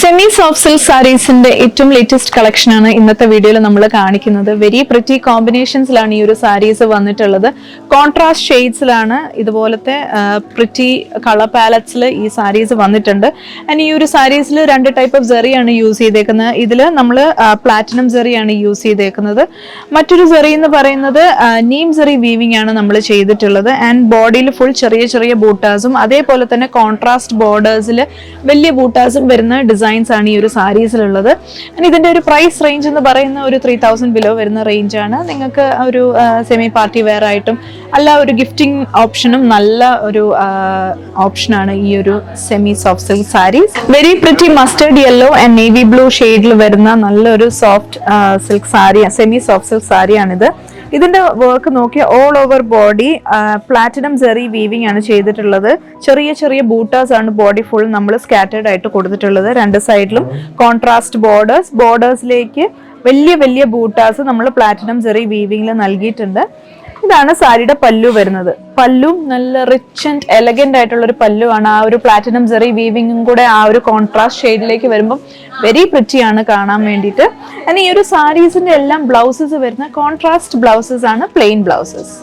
Semi soft silk സാരീസിന്റെ ഏറ്റവും latest collection ആണ് ഇന്നത്തെ വീഡിയോയിൽ നമ്മൾ കാണിക്കുന്നത്. വെരി പ്രിറ്റി കോമ്പിനേഷൻസിലാണ് ഈ ഒരു സാരീസ് വന്നിട്ടുള്ളത്. കോൺട്രാസ്റ്റ് ഷെയ്ഡ്സിലാണ് ഇതുപോലത്തെ പ്രിറ്റി കളർ പാലറ്റ്സിൽ ഈ സാരീസ് വന്നിട്ടുണ്ട്. ആൻഡ് ഈ ഒരു സാരീസിൽ രണ്ട് ടൈപ്പ് ഓഫ് സെറിയാണ് യൂസ് ചെയ്തേക്കുന്നത്. ഇതിൽ നമ്മൾ പ്ലാറ്റിനം സെറിയാണ് യൂസ് ചെയ്തേക്കുന്നത്. മറ്റൊരു സെറി എന്ന് പറയുന്നത് നീം സെറി വീവിംഗ് ആണ് നമ്മൾ ചെയ്തിട്ടുള്ളത്. ആൻഡ് ബോഡിയിൽ ഫുൾ ചെറിയ ചെറിയ ബൂട്ടാസും അതേപോലെ തന്നെ കോൺട്രാസ്റ്റ് ബോർഡേഴ്സിൽ വലിയ ബൂട്ടാസും വരുന്ന ഡിസൈൻസ് ആണ് ഈ ഒരു സാരീസിലുള്ളത്. ഇതിന്റെ ഒരു പ്രൈസ് റേഞ്ച് എന്ന് പറയുന്ന ഒരു 3000 ബിലോ വരുന്ന റേഞ്ച് ആണ്. നിങ്ങൾക്ക് ഒരു സെമി പാർട്ടി വെയർ ആയിട്ടും അല്ല ഒരു ഗിഫ്റ്റിംഗ് ഓപ്ഷനും നല്ല ഒരു ഓപ്ഷനാണ് ഈ ഒരു semi soft silk saris. Very pretty mustard yellow and navy blue ഷെയ്ഡിൽ വരുന്ന നല്ലൊരു soft silk sari, semi soft silk സാരിയാണിത്. ഇതിന്റെ വർക്ക് നോക്കിയ all over body platinum zari weaving ആണ് ചെയ്തിട്ടുള്ളത്. ചെറിയ ചെറിയ ബൂട്ടാസ് ആണ് ബോഡി ഫുൾ നമ്മൾ സ്കാറ്റേർഡ് ആയിട്ട് കൊടുത്തിട്ടുള്ളത്. രണ്ട് സൈഡിലും കോൺട്രാസ്റ്റ് ബോർഡേഴ്സിലേക്ക് വലിയ വലിയ ബൂട്ടാസ് നമ്മൾ പ്ലാറ്റിനം സെറി വീവിംഗിൽ നൽകിയിട്ടുണ്ട്. ഇതാണ് സാരിയുടെ പല്ലു വരുന്നത്. പല്ലും നല്ല റിച്ച് ആൻഡ് എലഗന്റ് ആയിട്ടുള്ള ഒരു പല്ലുവാണ്. ആ ഒരു പ്ലാറ്റിനം സെറി വീവിംഗും കൂടെ ആ ഒരു കോൺട്രാസ്റ്റ് ഷെയ്ഡിലേക്ക് വരുമ്പോൾ വെരി പ്രിറ്റി ആണ് കാണാൻ വേണ്ടിയിട്ട്. ഈ ഒരു സാരീസിന്റെ എല്ലാം ബ്ലൗസസ് വരുന്ന കോൺട്രാസ്റ്റ് ബ്ലൗസസ് ആണ്, പ്ലെയിൻ ബ്ലൗസസ്.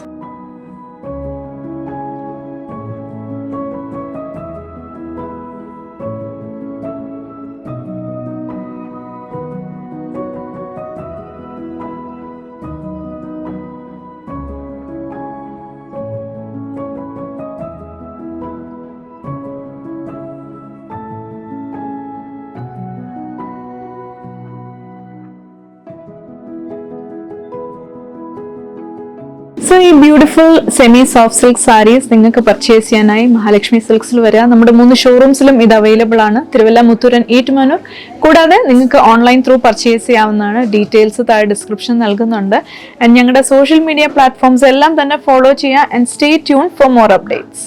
സോ ഈ beautiful semi soft silk saris നിങ്ങൾക്ക് പർച്ചേസ് ചെയ്യാനായി മഹാലക്ഷ്മി സിൽക്സിൽ വരിക. നമ്മുടെ 3 ഷോറൂംസിലും ഇത് അവൈലബിൾ ആണ്, തിരുവല്ല, മുത്തൂർ, ഏറ്റുമാനൂർ. കൂടാതെ നിങ്ങൾക്ക് ഓൺലൈൻ ത്രൂ പർച്ചേസ് ചെയ്യാവുന്നതാണ്. ഡീറ്റെയിൽസ് താഴെ ഡിസ്ക്രിപ്ഷൻ നൽകുന്നുണ്ട്. ആൻഡ് ഞങ്ങളുടെ സോഷ്യൽ മീഡിയ പ്ലാറ്റ്ഫോംസ് എല്ലാം തന്നെ ഫോളോ ചെയ്യുക. And stay tune for more updates.